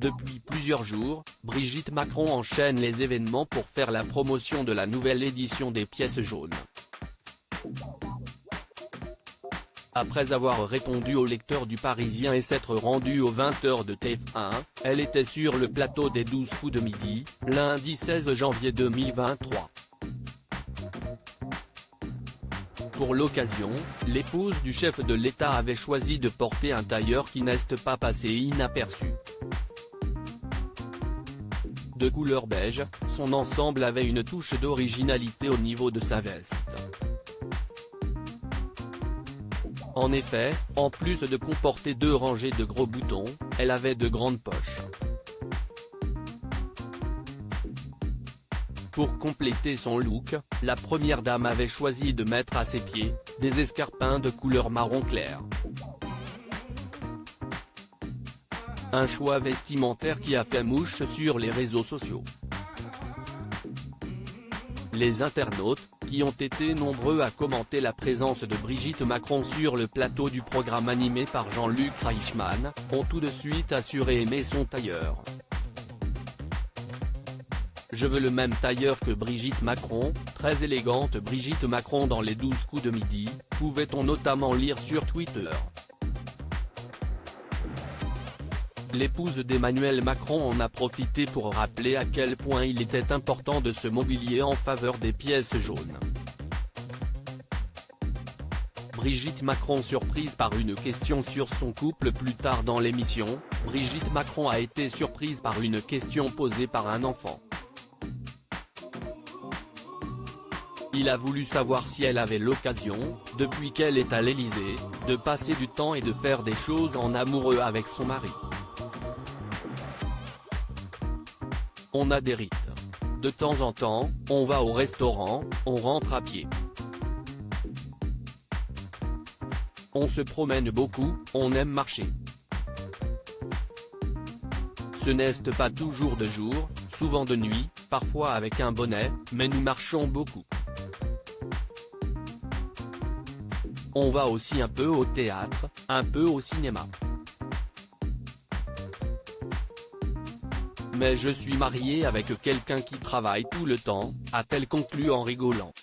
Depuis plusieurs jours, Brigitte Macron enchaîne les événements pour faire la promotion de la nouvelle édition des pièces jaunes. Après avoir répondu aux lecteurs du Parisien et s'être rendue aux 20h de TF1, elle était sur le plateau des 12 coups de midi, lundi 16 janvier 2023. Pour l'occasion, l'épouse du chef de l'État avait choisi de porter un tailleur qui n'est pas passé inaperçu. De couleur beige, son ensemble avait une touche d'originalité au niveau de sa veste. En effet, en plus de comporter 2 rangées de gros boutons, elle avait de grandes poches. Pour compléter son look, la première dame avait choisi de mettre à ses pieds des escarpins de couleur marron clair. Un choix vestimentaire qui a fait mouche sur les réseaux sociaux. Les internautes, qui ont été nombreux à commenter la présence de Brigitte Macron sur le plateau du programme animé par Jean-Luc Reichmann, ont tout de suite assuré aimer son tailleur. Je veux le même tailleur que Brigitte Macron, très élégante Brigitte Macron dans les 12 coups de midi, pouvait-on notamment lire sur Twitter. L'épouse d'Emmanuel Macron en a profité pour rappeler à quel point il était important de se mobiliser en faveur des pièces jaunes. Brigitte Macron surprise par une question sur son couple plus tard dans l'émission, Brigitte Macron a été surprise par une question posée par un enfant. Il a voulu savoir si elle avait l'occasion, depuis qu'elle est à l'Élysée, de passer du temps et de faire des choses en amoureux avec son mari. On a des rites. De temps en temps, on va au restaurant, on rentre à pied. On se promène beaucoup, on aime marcher. Ce n'est pas toujours de jour, souvent de nuit, parfois avec un bonnet, mais nous marchons beaucoup. On va aussi un peu au théâtre, un peu au cinéma. Mais je suis mariée avec quelqu'un qui travaille tout le temps, a-t-elle conclu en rigolant.